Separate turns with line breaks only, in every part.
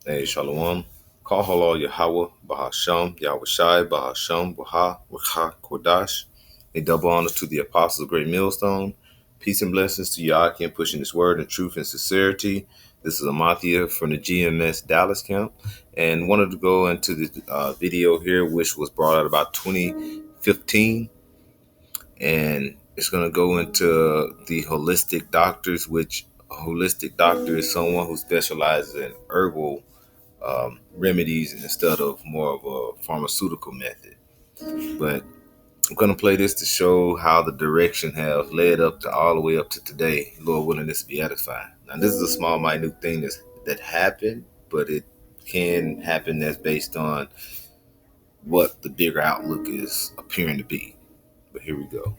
Hey, Shalom. Kahala Yahweh, Bahasham, Yahweh Shai, Bahasham, Waha, Waha, Kodash. A double honor to the apostles of Great Millstone. Peace and blessings to Yakin pushing this word in truth and sincerity. This is Amathia from the GMS Dallas camp, and wanted to go into the video here, which was brought out about 2015, and it's going to go into the holistic doctors, which a holistic doctor is someone who specializes in herbal remedies instead of more of a pharmaceutical method. But I'm going to play this to show how the direction have led up to all the way up to today. Lord willing, this to be edifying. Now, this is a small, minute thing that happened, but it can happen that's based on what the bigger outlook is appearing to be. But here we go.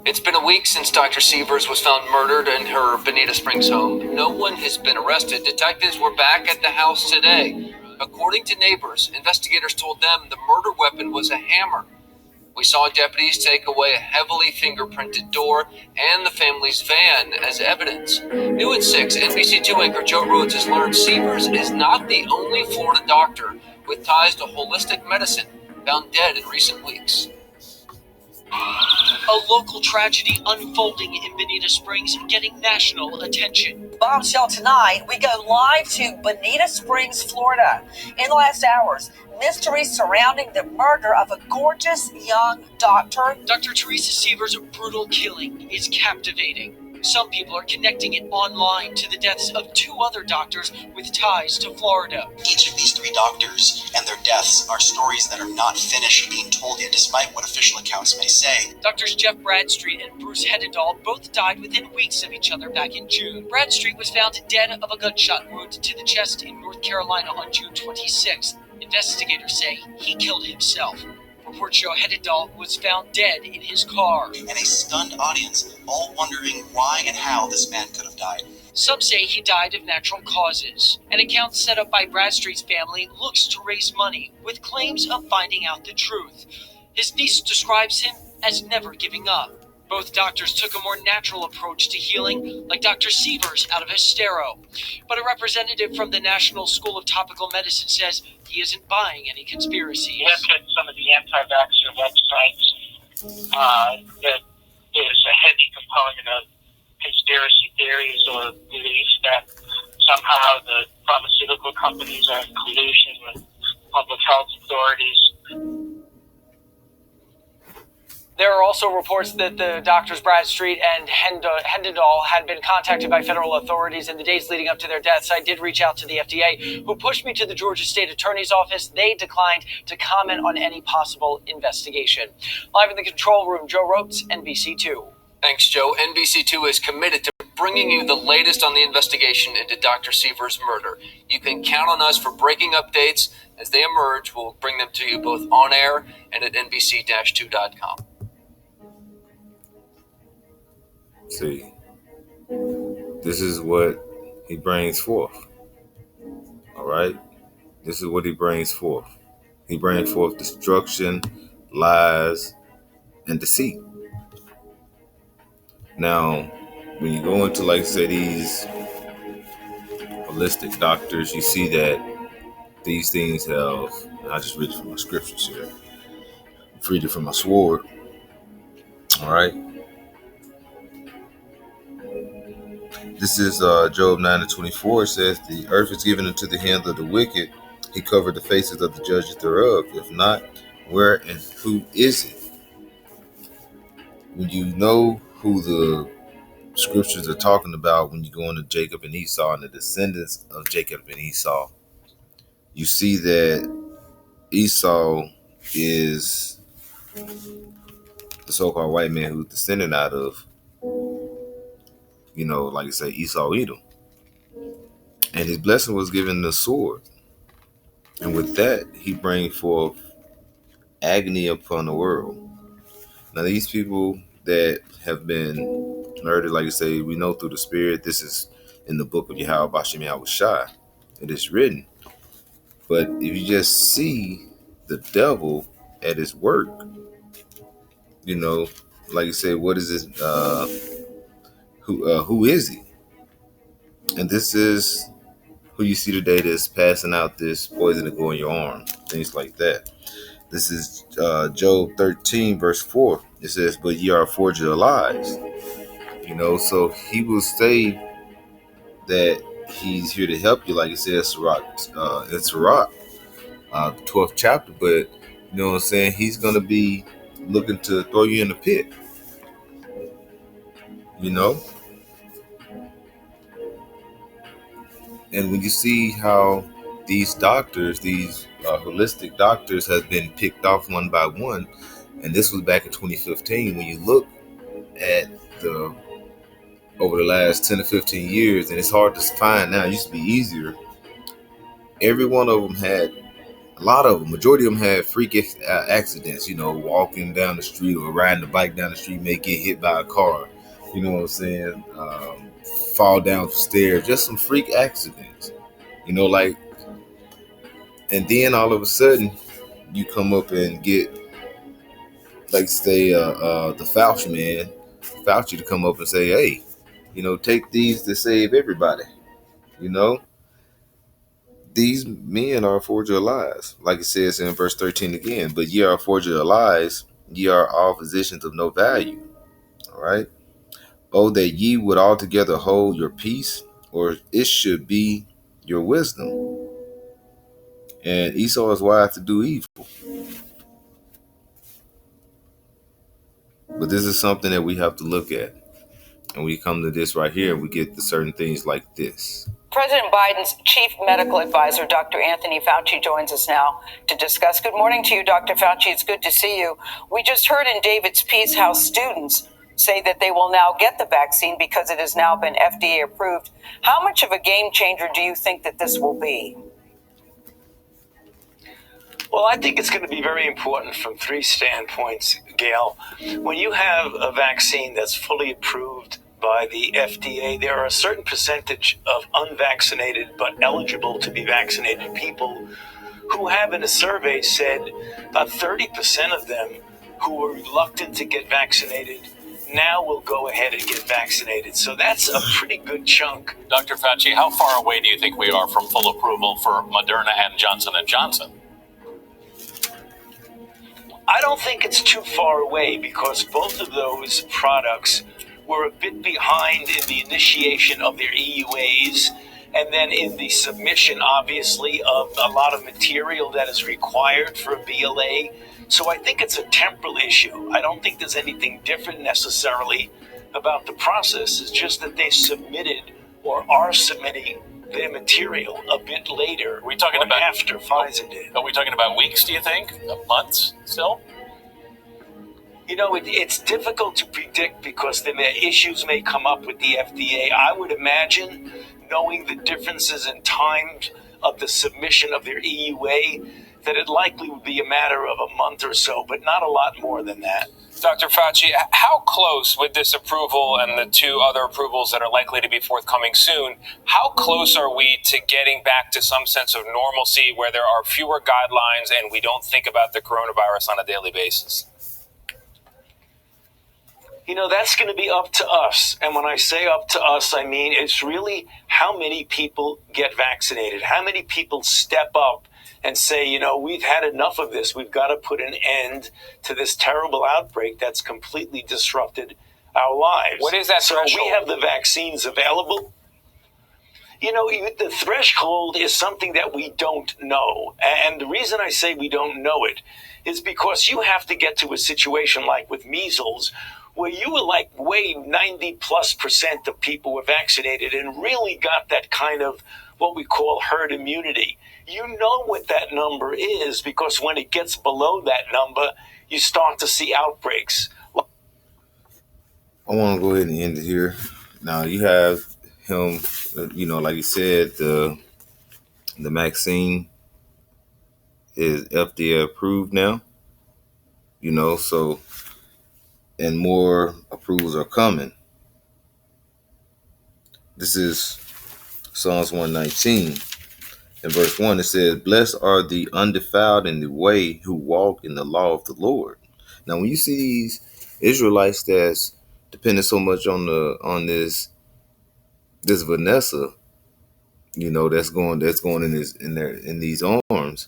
It's been a week since Dr. Sievers was found murdered in her Bonita Springs home. No one has been arrested. Detectives were back at the house today. According to neighbors, investigators told them the murder weapon was a hammer. We saw deputies take away a heavily fingerprinted door and the family's van as evidence. New at 6, NBC2 anchor Joe Rhodes has learned Sievers is not the only Florida doctor with ties to holistic medicine found dead in recent weeks. A local tragedy unfolding in Bonita Springs, getting national attention.
Bombshell tonight, we go live to Bonita Springs, Florida. In the last hours, mysteries surrounding the murder of a gorgeous young doctor.
Dr. Teresa Sievers' brutal killing is captivating. Some people are connecting it online to the deaths of 2 other doctors with ties to Florida.
Each of these 3 doctors and their deaths are stories that are not finished being told yet, despite what official accounts may say.
Doctors Jeff Bradstreet and Bruce Hededal both died within weeks of each other back in June. Bradstreet was found dead of a gunshot wound to the chest in North Carolina on June 26th. Investigators say he killed himself. Reports show Hededal was found dead in his car.
And a stunned audience, all wondering why and how this man could have died.
Some say he died of natural causes. An account set up by Bradstreet's family looks to raise money, with claims of finding out the truth. His niece describes him as never giving up. Both doctors took a more natural approach to healing, like Dr. Sievers out of Estero. But a representative from the National School of Topical Medicine says he isn't buying any conspiracies.
You have to some of the anti-vaxxer websites that there's a heavy component of conspiracy theories or beliefs that somehow the pharmaceutical companies are in collusion with public health authorities.
There are also reports that the doctors Bradstreet and Hededal had been contacted by federal authorities in the days leading up to their deaths. I did reach out to the FDA, who pushed me to the Georgia State Attorney's Office. They declined to comment on any possible investigation. Live in the control room, Joe Rhodes, NBC2. Thanks, Joe. NBC2 is committed to bringing you the latest on the investigation into Dr. Sievers' murder. You can count on us for breaking updates. As they emerge, we'll bring them to you both on air and at NBC-2.com.
See, this is what he brings forth. All right? This is what he brings forth. He brings forth destruction, lies, and deceit. Now, when you go into, like, say, these holistic doctors, you see that these things have, and I just read it from my scriptures here. Read it from my sword. All right? This is Job 9:24. It says, the earth is given into the hands of the wicked. He covered the faces of the judges thereof. If not, where and who is it? When you know who the scriptures are talking about, when you go into Jacob and Esau and the descendants of Jacob and Esau, you see that Esau is the so-called white man who's descended out of, like you say, Esau, Edom. And his blessing was given the sword. And with that, he brings forth agony upon the world. Now, these people that have been murdered, like you say, we know through the Spirit, this is in the book of Yahweh Bashem Yahweh Shai. It is written. But if you just see the devil at his work, like you say, what is it? Who is he? And this is who you see today that's passing out this poison to go in your arm, things like that. This is Job 13, verse 4. It says, "But ye are a forger of lies." So he will say that he's here to help you, like it says in Sirach, the 12th chapter. But you know what I'm saying? He's going to be looking to throw you in the pit. And when you see how these doctors, these holistic doctors, have been picked off one by one, and this was back in 2015. When you look at over the last 10 to 15 years, and it's hard to find now. It used to be easier. Every one of them had, a lot of them, majority of them had freak accidents, walking down the street or riding the bike down the street, may get hit by a car, you know what I'm saying? Fall down the stairs, just some freak accidents, and then all of a sudden you come up and get, like, say, the Fauci to come up and say, hey, take these to save everybody. These men are a forger of lies. Like it says in verse 13 again, "But ye are a forger of lies, ye are all physicians of no value." All right. "Oh, that ye would altogether hold your peace, or it should be your wisdom. And Esau is wise to do evil." But this is something that we have to look at. And we come to this right here, we get to certain things like this.
President Biden's chief medical advisor, Dr. Anthony Fauci, joins us now to discuss. Good morning to you, Dr. Fauci. It's good to see you. We just heard in David's piece how students say that they will now get the vaccine because it has now been FDA approved. How much of a game changer do you think that this will be?
Well, I think it's going to be very important from three standpoints, Gail. When you have a vaccine that's fully approved by the FDA, there are a certain percentage of unvaccinated but eligible to be vaccinated people who have, in a survey, said about 30% of them who were reluctant to get vaccinated now will go ahead and get vaccinated. So that's a pretty good chunk.
Dr. Fauci, how far away do you think we are from full approval for Moderna and Johnson & Johnson?
I don't think it's too far away because both of those products were a bit behind in the initiation of their EUAs and then in the submission, obviously, of a lot of material that is required for a BLA. So I think it's a temporal issue. I don't think there's anything different necessarily about the process. It's just that they submitted or are submitting their material a bit later.
Are we talking about
after Pfizer did?
Are we talking about weeks, do you think? Months still?
It's difficult to predict because the issues may come up with the FDA. I would imagine, knowing the differences in time of the submission of their EUA, that it likely would be a matter of a month or so, but not a lot more than that.
Dr. Fauci, how close with this approval and the two other approvals that are likely to be forthcoming soon, how close are we to getting back to some sense of normalcy where there are fewer guidelines and we don't think about the coronavirus on a daily basis?
That's going to be up to us. And when I say up to us, I mean it's really how many people get vaccinated, how many people step up and say, we've had enough of this. We've got to put an end to this terrible outbreak that's completely disrupted our lives.
What is that threshold?
So we have the vaccines available. The threshold is something that we don't know. And the reason I say we don't know it is because you have to get to a situation like with measles, where you were like way 90+% of people were vaccinated and really got that kind of what we call herd immunity. You know what that number is because when it gets below that number, you start to see outbreaks.
I want to go ahead and end it here. Now you have him, like you said, the vaccine is FDA approved now, so, and more approvals are coming. This is Psalms 119. In verse 1, it says, "Blessed are the undefiled in the way who walk in the law of the Lord." Now, when you see these Israelites that's depending so much on this Vanessa, that's going in these arms.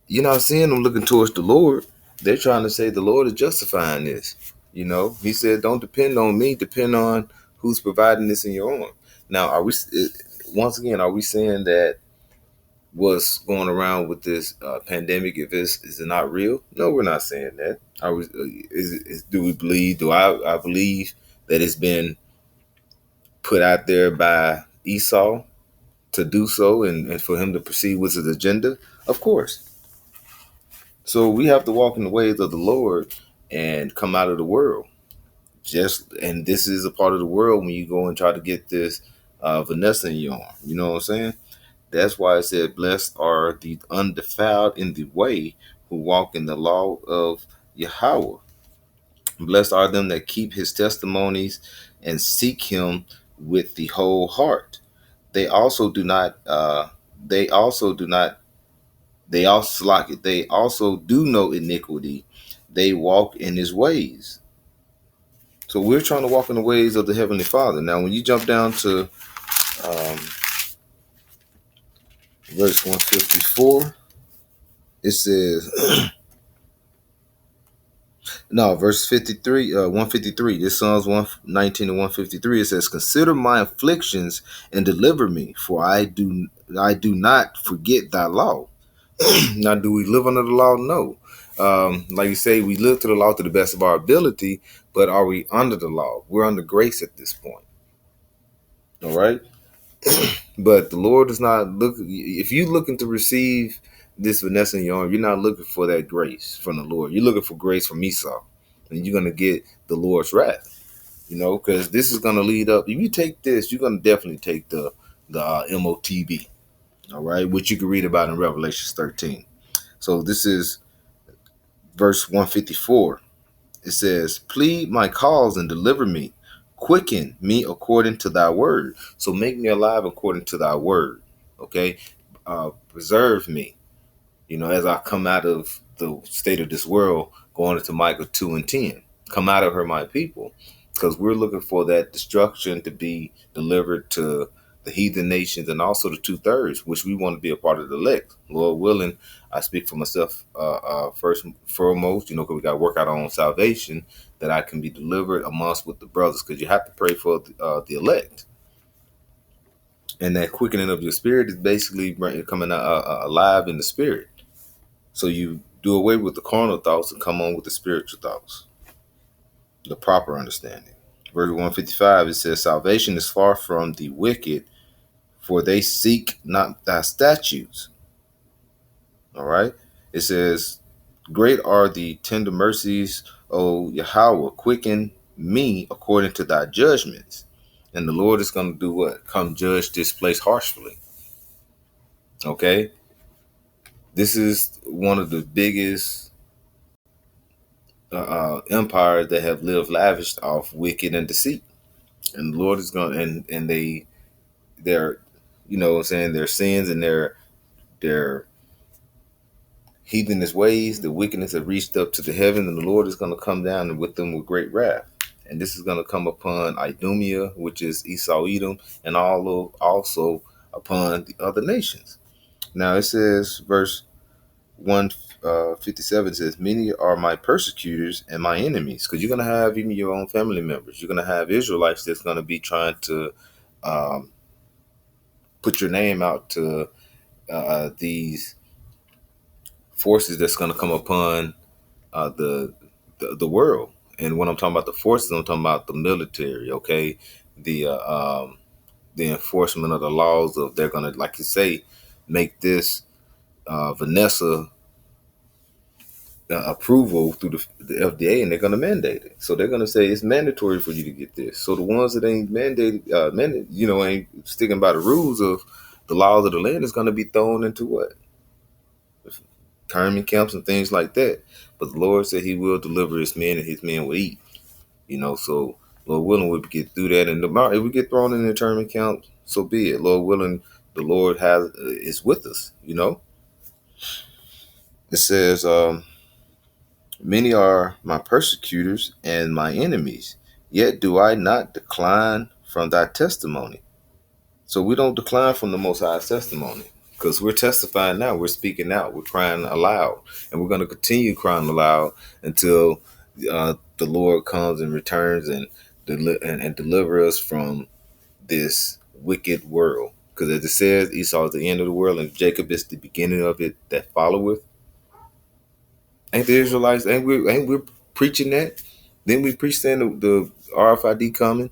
You're not seeing them looking towards the Lord. They're trying to say the Lord is justifying this. He said, don't depend on me, depend on who's providing this in your arm. Now, once again, are we saying that what's going around with this pandemic, if is it not real? No, we're not saying that. Are we, do we believe, I believe that it's been put out there by Esau to do so and for him to proceed with his agenda? Of course. So we have to walk in the ways of the Lord and come out of the world. And this is a part of the world when you go and try to get this Vanessa in your arm. You know what I'm saying? That's why it said, blessed are the undefiled in the way who walk in the law of Yahweh. Blessed are them that keep his testimonies and seek him with the whole heart. They also do not, they also do not, they also like it. They also do no iniquity. They walk in his ways. So we're trying to walk in the ways of the Heavenly Father. Now, when you jump down to verse 154, it says, no, verse 53, 153, this Psalms 119 and 153, it says, consider my afflictions and deliver me, for I do not forget thy law. Now, do we live under the law? No. Like you say, we live to the law to the best of our ability, but are we under the law? We're under grace at this point. All right. But the Lord is not looking. If you're looking to receive this Vanessa in your arm, you're not looking for that grace from the Lord. You're looking for grace from Esau, and you're going to get the Lord's wrath. Because this is going to lead up. If you take this, you're going to definitely take the MOTB. All right, which you can read about in Revelation 13. So this is verse 154. It says, plead my cause and deliver me. Quicken me according to thy word. So make me alive according to thy word. Okay. Preserve me, as I come out of the state of this world, going into Micah 2 and 10. Come out of her, my people. Because we're looking for that destruction to be delivered to the heathen nations and also the 2/3, which we want to be a part of the elect. Lord willing, I speak for myself first and foremost, because we got to work out our own salvation, that I can be delivered amongst with the brothers, because you have to pray for the elect. And that quickening of your spirit is basically coming alive in the spirit. So you do away with the carnal thoughts and come on with the spiritual thoughts, the proper understanding. Verse 155, it says, salvation is far from the wicked, for they seek not thy statutes. All right. It says, great are the tender mercies, O Yahweh, quicken me according to thy judgments. And the Lord is going to do what? Come judge this place harshly. Okay. This is one of the biggest empires that have lived lavished off wicked and deceit. And the Lord is going to, and they're, their sins and their heathenous ways, the wickedness have reached up to the heaven, and the Lord is going to come down with them with great wrath. And this is going to come upon Idumea, which is Esau Edom, and also upon the other nations. Now it says, verse 157 says, many are my persecutors and my enemies, because you're going to have even your own family members. You're going to have Israelites that's going to be trying to put your name out to these forces that's going to come upon the world. And when I'm talking about the forces, I'm talking about the military. Okay, the enforcement of the laws of, they're going to, like you say, make this Vanessa approval through the FDA, and they're going to mandate it. So they're going to say it's mandatory for you to get this. So the ones that ain't mandated, ain't sticking by the rules of the laws of the land is going to be thrown into what? Internment camps and things like that. But the Lord said he will deliver his men, and his men will eat. So Lord willing, we'll get through that. And if we get thrown in the internment camp, so be it. Lord willing, the Lord is with us. It says, many are my persecutors and my enemies, yet do I not decline from thy testimony. So we don't decline from the Most High's testimony, because we're testifying now. We're speaking out. We're crying aloud. And we're going to continue crying aloud until the Lord comes and returns and deliver us from this wicked world. Because as it says, Esau is the end of the world and Jacob is the beginning of it that followeth. Ain't the Israelites, ain't we preaching that? Then we preach saying the RFID coming.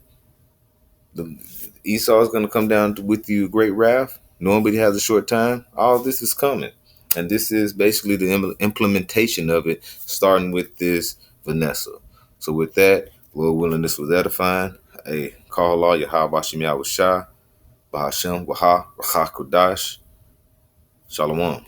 The Esau is going to come down with you great wrath. Nobody has a short time. All this is coming. And this is basically the implementation of it, starting with this Vanessa. So with that, Lord willing, this was edifying. A call all Yahweh Bashim Yahweh Shah, Bahashem, Waha, Racha Kodash. Shalom.